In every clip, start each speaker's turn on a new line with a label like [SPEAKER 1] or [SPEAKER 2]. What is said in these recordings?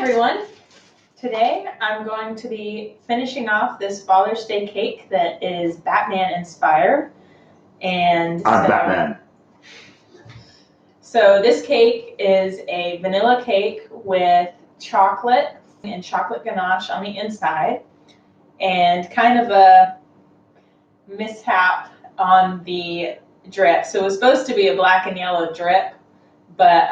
[SPEAKER 1] everyone. Today I'm going to be finishing off this Father's Day cake that is Batman inspired. And
[SPEAKER 2] I'm Batman.
[SPEAKER 1] So this cake is a vanilla cake with chocolate and chocolate ganache on the inside and kind of a mishap on the drip. So it was supposed to be a black and yellow drip, but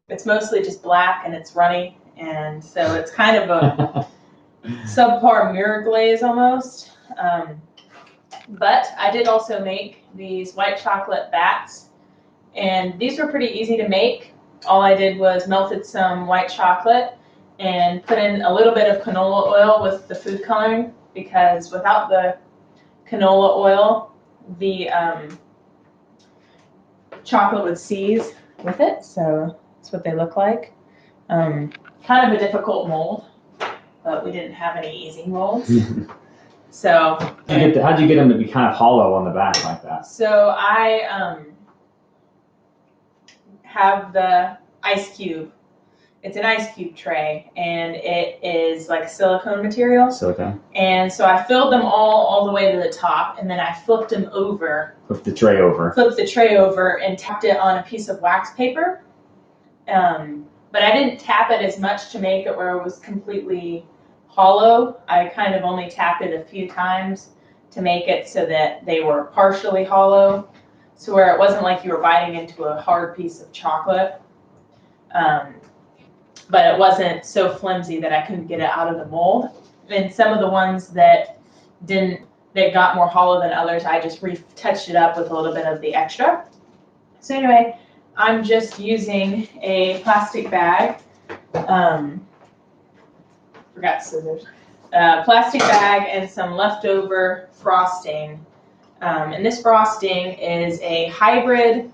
[SPEAKER 1] it's mostly just black and it's runny. And so it's kind of a subpar mirror glaze almost. But I did also make these white chocolate bats, and these were pretty easy to make. All I did was melted some white chocolate and put in a little bit of canola oil with the food coloring, because without the canola oil, the chocolate would seize with it. So that's what they look like. Kind of a difficult mold, but we didn't have any easy molds. So
[SPEAKER 2] how'd you get them to be kind of hollow on the back like that?
[SPEAKER 1] So I have the ice cube. It's an ice cube tray, and it is like silicone material.
[SPEAKER 2] Silicone.
[SPEAKER 1] And so I filled them all the way to the top, and then I flipped them over.
[SPEAKER 2] Flipped the tray over
[SPEAKER 1] And tapped it on a piece of wax paper. But I didn't tap it as much to make it where it was completely hollow. I kind of only tapped it a few times to make it so that they were partially hollow, so where it wasn't like you were biting into a hard piece of chocolate. But it wasn't so flimsy that I couldn't get it out of the mold. And some of the ones that got more hollow than others, I just retouched it up with a little bit of the extra. So anyway, I'm just using a plastic bag. Forgot scissors. Plastic bag and some leftover frosting. And this frosting is a hybrid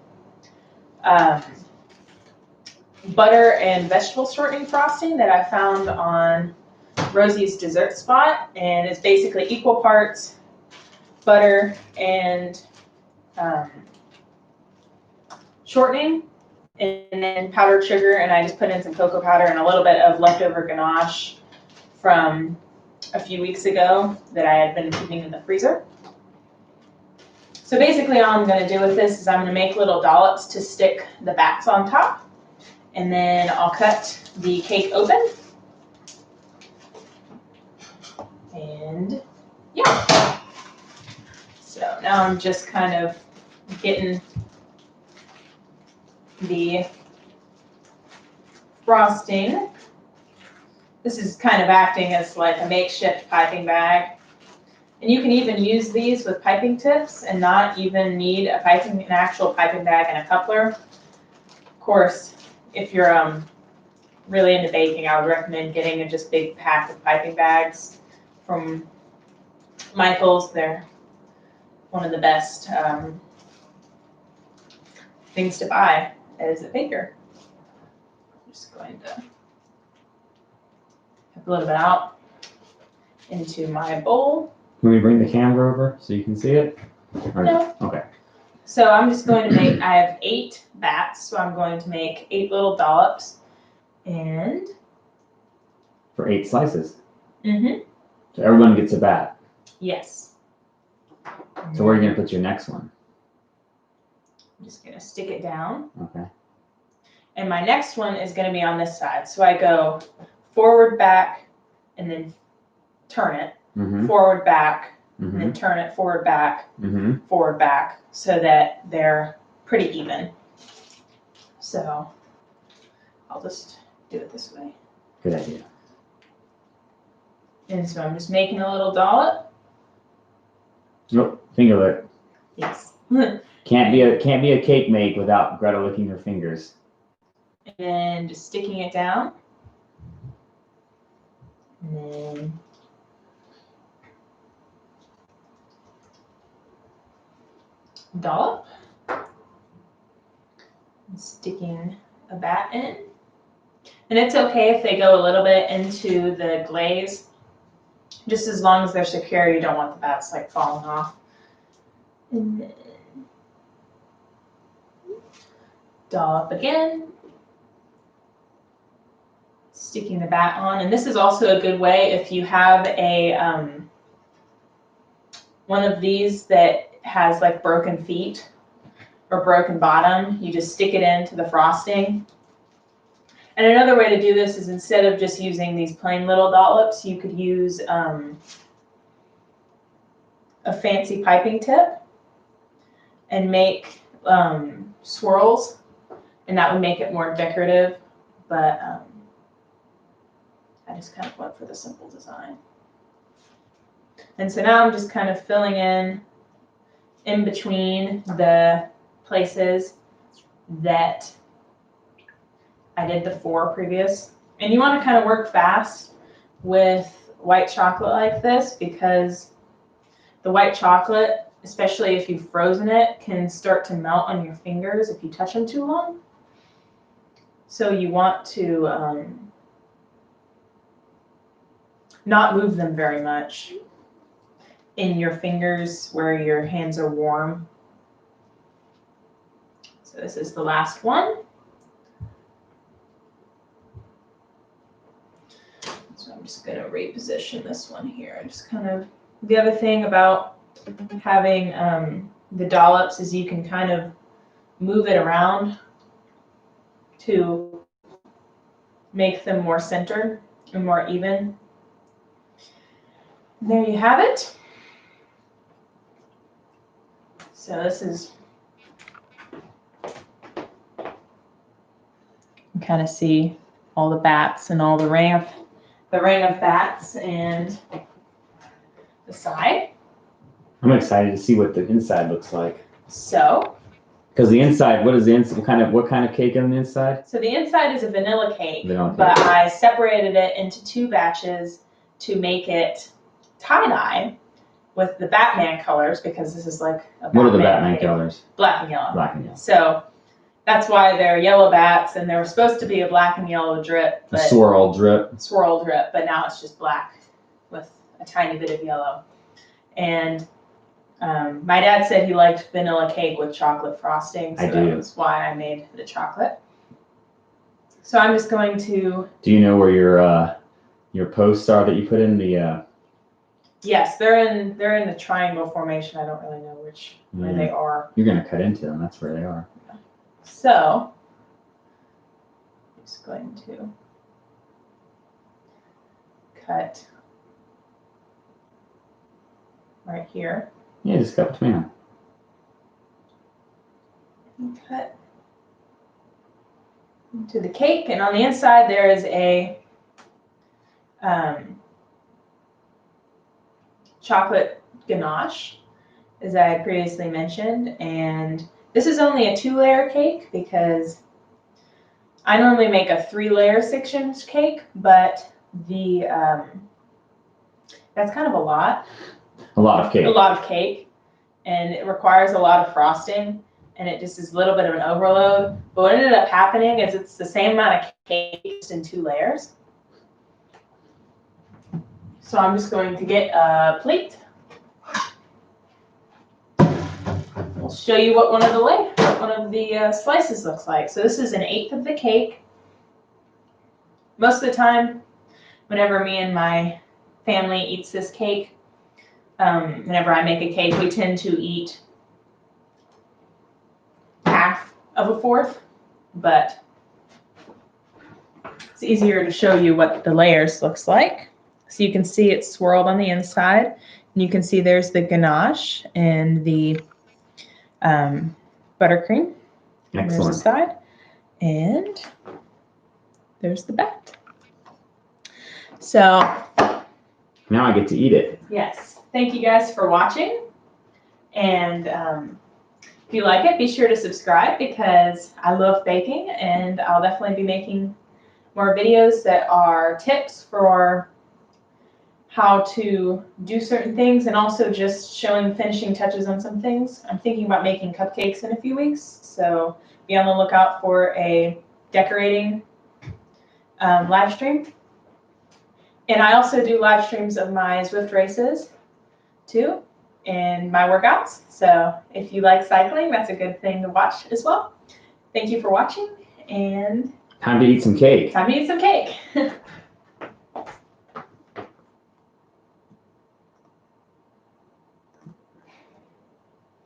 [SPEAKER 1] butter and vegetable shortening frosting that I found on Rosie's Dessert Spot, and it's basically equal parts butter and shortening, and then powdered sugar, and I just put in some cocoa powder and a little bit of leftover ganache from a few weeks ago that I had been keeping in the freezer. So basically all I'm going to do with this is I'm going to make little dollops to stick the bats on top, and then I'll cut the cake open. And yeah. So now I'm just kind of getting the frosting. This is kind of acting as like a makeshift piping bag. And you can even use these with piping tips and not even need an actual piping bag and a coupler. Of course, if you're really into baking, I would recommend getting a just big pack of piping bags from Michael's. They're one of the best things to buy as a baker. I'm just going to a little bit out into my bowl.
[SPEAKER 2] Can we bring the camera over so you can see it?
[SPEAKER 1] No.
[SPEAKER 2] Okay.
[SPEAKER 1] So I'm just going to make, I have 8 bats, so I'm going to make 8 little dollops. And
[SPEAKER 2] for 8 slices.
[SPEAKER 1] Mm-hmm.
[SPEAKER 2] So everyone gets a bat.
[SPEAKER 1] Yes.
[SPEAKER 2] So where are you going to put your next one?
[SPEAKER 1] I'm just going to stick it down.
[SPEAKER 2] Okay.
[SPEAKER 1] And my next one is going to be on this side. So I go forward, back, and then turn it.
[SPEAKER 2] Mm-hmm.
[SPEAKER 1] Forward, back,
[SPEAKER 2] mm-hmm.
[SPEAKER 1] and then turn it forward, back,
[SPEAKER 2] mm-hmm.
[SPEAKER 1] forward, back, so that they're pretty even. So I'll just do it this way.
[SPEAKER 2] Good idea.
[SPEAKER 1] And so I'm just making a little dollop.
[SPEAKER 2] Nope, finger lick.
[SPEAKER 1] Yes.
[SPEAKER 2] Can't be a cake made without Greta licking her fingers.
[SPEAKER 1] And just sticking it down. And then dollop. And sticking a bat in. And it's okay if they go a little bit into the glaze, just as long as they're secure. You don't want the bats like falling off. And then dollop again. sticking the bat on. And this is also a good way if you have a one of these that has like broken feet or broken bottom, you just stick it into the frosting. And another way to do this is instead of just using these plain little dollops, you could use a fancy piping tip and make swirls, and that would make it more decorative. But I just kind of went for the simple design. And so now I'm just kind of filling in between the places that I did the 4 previous. And you want to kind of work fast with white chocolate like this, because the white chocolate, especially if you've frozen it, can start to melt on your fingers if you touch them too long. So you want to not move them very much in your fingers where your hands are warm. So this is the last one. So I'm just going to reposition this one here. Just kind of, the other thing about having the dollops is you can kind of move it around to make them more centered and more even. And there you have it. So this is, you kind of see all the bats and all the ring of bats and the side.
[SPEAKER 2] I'm excited to see what the inside looks like.
[SPEAKER 1] So,
[SPEAKER 2] because the inside, what is the inside? What kind of cake on the inside?
[SPEAKER 1] So the inside is a vanilla cake,
[SPEAKER 2] Vanilla
[SPEAKER 1] but
[SPEAKER 2] cake.
[SPEAKER 1] I separated it into 2 batches to make it tie-dye with the Batman colors, because this is like a Batman.
[SPEAKER 2] What are the Batman
[SPEAKER 1] cake.
[SPEAKER 2] colors?
[SPEAKER 1] Black and yellow.
[SPEAKER 2] Black and yellow.
[SPEAKER 1] So that's why they're yellow bats, and they were supposed to be a black and yellow drip,
[SPEAKER 2] A swirl drip.
[SPEAKER 1] But now it's just black with a tiny bit of yellow. And my dad said he liked vanilla cake with chocolate frosting, so that's why I made the chocolate. So I'm just going to.
[SPEAKER 2] Do you know where your posts are that you put in the?
[SPEAKER 1] Yes, they're in the triangle formation. I don't really know where they are.
[SPEAKER 2] You're gonna cut into them. That's where they are.
[SPEAKER 1] So I'm just going to cut right here.
[SPEAKER 2] Yeah, just cut between them.
[SPEAKER 1] And cut into the cake, and on the inside there is a chocolate ganache, as I previously mentioned, and this is only a 2-layer cake because I normally make a 3-layer 6-inch cake, but that's kind of a lot.
[SPEAKER 2] A lot of cake.
[SPEAKER 1] A lot of cake, and it requires a lot of frosting, and it just is a little bit of an overload. But what ended up happening is it's the same amount of cake just in 2 layers. So I'm just going to get a plate. I'll show you what one of the slices looks like. So this is 1/8 of the cake. Most of the time, whenever me and my family eats this cake, whenever I make a cake, we tend to eat half of a 1/4, but it's easier to show you what the layers looks like. So you can see it's swirled on the inside, and you can see there's the ganache and the buttercream.
[SPEAKER 2] Excellent.
[SPEAKER 1] There's the side, and there's the bat. So
[SPEAKER 2] now I get to eat it.
[SPEAKER 1] yes, thank you guys for watching, and if you like it, be sure to subscribe, because I love baking, and I'll definitely be making more videos that are tips for how to do certain things, and also just showing finishing touches on some things. I'm thinking about making cupcakes in a few weeks, so be on the lookout for a decorating live stream. And I also do live streams of my Zwift races too, and my workouts. So if you like cycling, that's a good thing to watch as well. Thank you for watching, and
[SPEAKER 2] Time to eat some cake.
[SPEAKER 1] Time to eat some cake.